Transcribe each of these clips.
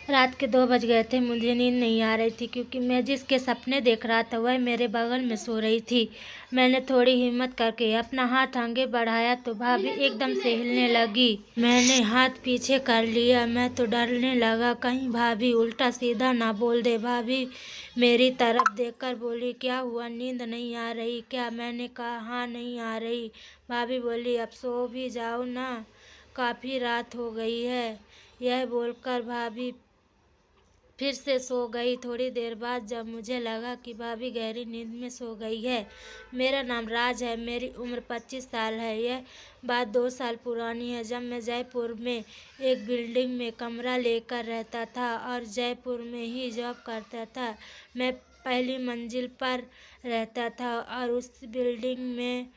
रात के 2 बज गए थे। मुझे नींद नहीं आ रही थी क्योंकि मैं जिसके सपने देख रहा था वह मेरे बगल में सो रही थी। मैंने थोड़ी हिम्मत करके अपना हाथ आगे बढ़ाया तो भाभी एकदम से हिलने लगी। मैंने हाथ पीछे कर लिया। मैं तो डरने लगा कहीं भाभी उल्टा सीधा ना बोल दे। भाभी मेरी तरफ देखकर बोली, क्या हुआ, नींद नहीं आ रही क्या? मैंने कहा, हाँ नहीं आ रही। भाभी बोली, अब सो भी जाओ ना, काफ़ी रात हो गई है। यह बोलकर भाभी फिर से सो गई। थोड़ी देर बाद जब मुझे लगा कि भाभी गहरी नींद में सो गई है। मेरा नाम राज है, मेरी उम्र 25 साल है। यह बात 2 साल पुरानी है, जब मैं जयपुर में एक बिल्डिंग में कमरा लेकर रहता था और जयपुर में ही जॉब करता था। मैं पहली मंजिल पर रहता था और उस बिल्डिंग में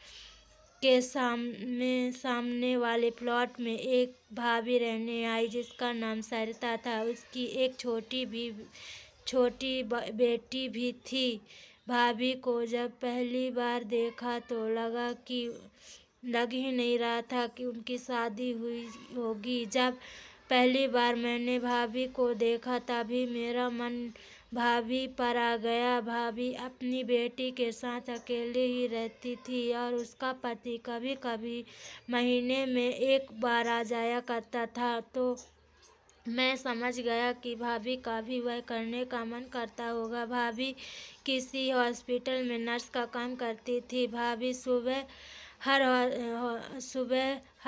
के सामने वाले प्लॉट में एक भाभी रहने आई जिसका नाम सरिता था। उसकी एक छोटी बेटी भी थी। भाभी को जब पहली बार देखा तो लग ही नहीं रहा था कि उनकी शादी हुई होगी। जब पहली बार मैंने भाभी को देखा तभी मेरा मन भाभी पर आ गया। भाभी अपनी बेटी के साथ अकेले ही रहती थी और उसका पति कभी कभी महीने में एक बार आ जाया करता था। तो मैं समझ गया कि भाभी का भी वह करने का मन करता होगा। भाभी किसी हॉस्पिटल में नर्स का काम करती थी। भाभी हर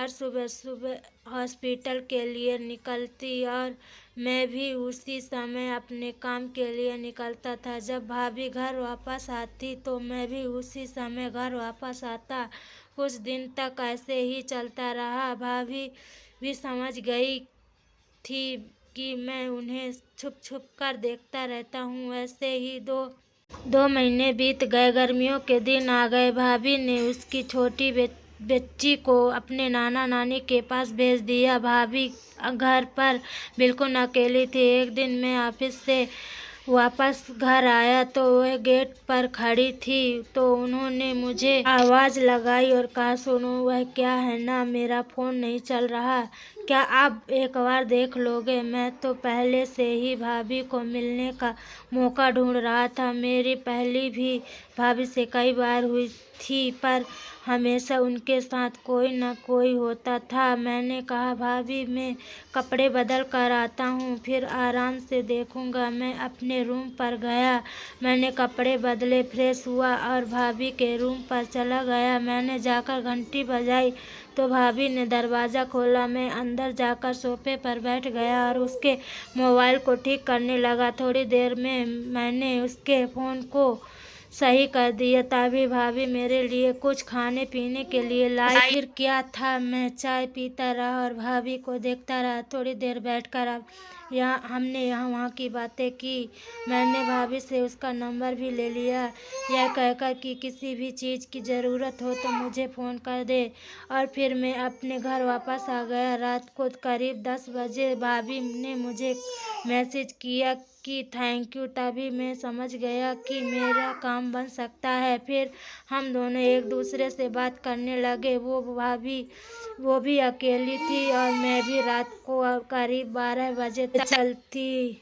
सुबह हॉस्पिटल के लिए निकलती और मैं भी उसी समय अपने काम के लिए निकलता था। जब भाभी घर वापस आती तो मैं भी उसी समय घर वापस आता। कुछ दिन तक ऐसे ही चलता रहा। भाभी भी समझ गई थी कि मैं उन्हें छुप छुप कर देखता रहता हूँ। ऐसे ही दो महीने बीत गए। गर्मियों के दिन आ गए। भाभी ने उसकी छोटी बच्ची को अपने नाना नानी के पास भेज दिया। भाभी घर पर बिल्कुल अकेली थी। एक दिन मैं ऑफिस से वापस घर आया तो वह गेट पर खड़ी थी। तो उन्होंने मुझे आवाज़ लगाई और कहा, सुनो, वह क्या है ना, मेरा फ़ोन नहीं चल रहा, क्या आप एक बार देख लोगे? मैं तो पहले से ही भाभी को मिलने का मौका ढूंढ रहा था। मेरी पहली भी भाभी से कई बार हुई थी पर हमेशा उनके साथ कोई न कोई होता था। मैंने कहा, भाभी मैं कपड़े बदल कर आता हूँ, फिर आराम से देखूँगा। मैं अपने रूम पर गया। मैंने कपड़े बदले, फ्रेश हुआ और भाभी के रूम पर चला गया। मैंने जाकर घंटी बजाई तो भाभी ने दरवाज़ा खोला। मैं अंदर जाकर सोफे पर बैठ गया और उसके मोबाइल को ठीक करने लगा। थोड़ी देर में मैंने उसके फ़ोन को सही कर दिया। तभी भाभी मेरे लिए कुछ खाने पीने के लिए लाई। फिर क्या था, मैं चाय पीता रहा और भाभी को देखता रहा। थोड़ी देर बैठकर अब हमने यहाँ वहाँ की बातें की। मैंने भाभी से उसका नंबर भी ले लिया, यह कहकर कि किसी भी चीज़ की ज़रूरत हो तो मुझे फ़ोन कर दे। और फिर मैं अपने घर वापस आ गया। रात को करीब 10 बजे भाभी ने मुझे मैसेज किया कि थैंक यू। तभी मैं समझ गया कि मेरा काम बन सकता है। फिर हम दोनों एक दूसरे से बात करने लगे। वो भी अकेली थी और मैं भी। रात को करीब 12 बजे तक चलती।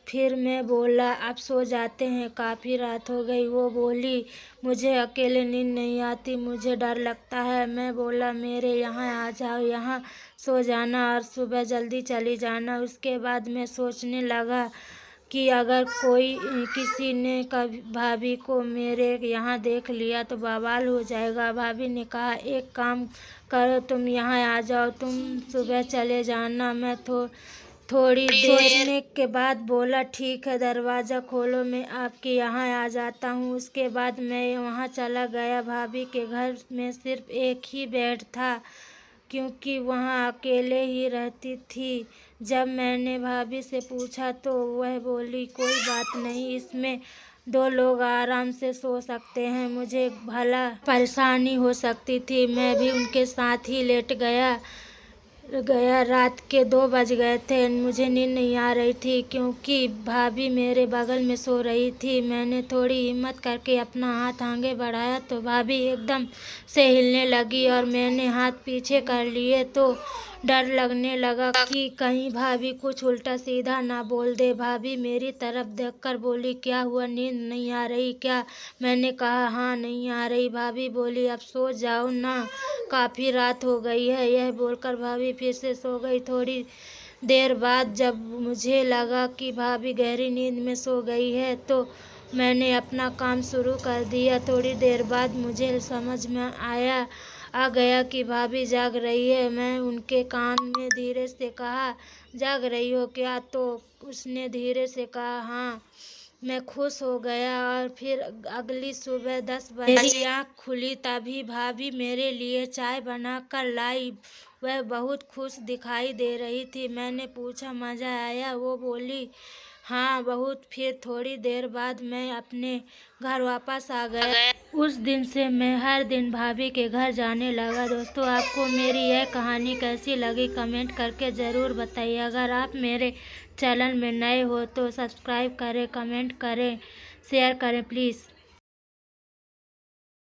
फिर मैं बोला, अब सो जाते हैं, काफ़ी रात हो गई। वो बोली, मुझे अकेले नींद नहीं आती, मुझे डर लगता है। मैं बोला, मेरे यहाँ आ जाओ, यहाँ सो जाना और सुबह जल्दी चली जाना। उसके बाद मैं सोचने लगा कि अगर किसी ने कभी भाभी को मेरे यहाँ देख लिया तो बवाल हो जाएगा। भाभी ने कहा, एक काम करो, तुम यहाँ आ जाओ, तुम सुबह चले जाना। मैं थोड़ी देर सोचने के बाद बोला, ठीक है, दरवाज़ा खोलो, मैं आपके यहाँ आ जाता हूँ। उसके बाद मैं वहाँ चला गया। भाभी के घर में सिर्फ एक ही बेड था क्योंकि वहाँ अकेले ही रहती थी। जब मैंने भाभी से पूछा तो वह बोली, कोई बात नहीं, इसमें 2 लोग आराम से सो सकते हैं, मुझे भला परेशानी हो सकती थी। मैं भी उनके साथ ही लेट गया। गया। रात के 2 बज गए थे। मुझे नींद नहीं आ रही थी क्योंकि भाभी मेरे बगल में सो रही थी। मैंने थोड़ी हिम्मत करके अपना हाथ आगे बढ़ाया तो भाभी एकदम से हिलने लगी और मैंने हाथ पीछे कर लिए तो डर लगने लगा कि कहीं भाभी कुछ उल्टा सीधा ना बोल दे। भाभी मेरी तरफ देखकर बोली, क्या हुआ, नींद नहीं आ रही क्या? मैंने कहा, हाँ नहीं आ रही। भाभी बोली, अब सो जाओ ना, काफ़ी रात हो गई है। यह बोलकर भाभी फिर से सो गई। थोड़ी देर बाद जब मुझे लगा कि भाभी गहरी नींद में सो गई है तो मैंने अपना काम शुरू कर दिया। थोड़ी देर बाद मुझे समझ में आ गया कि भाभी जाग रही है। मैं उनके कान में धीरे से कहा, जाग रही हो क्या? तो उसने धीरे से कहा, हाँ। मैं खुश हो गया और फिर अगली सुबह 10 बजे मेरी आँख खुली तभी भाभी मेरे लिए चाय बना कर लाई। वह बहुत खुश दिखाई दे रही थी। मैंने पूछा, मज़ा आया? वो बोली, हाँ बहुत। फिर थोड़ी देर बाद मैं अपने घर वापस आ गया। उस दिन से मैं हर दिन भाभी के घर जाने लगा। दोस्तों, आपको मेरी यह कहानी कैसी लगी कमेंट करके ज़रूर बताइए। अगर आप मेरे चैनल में नए हो तो सब्सक्राइब करें, कमेंट करें, शेयर करें प्लीज़।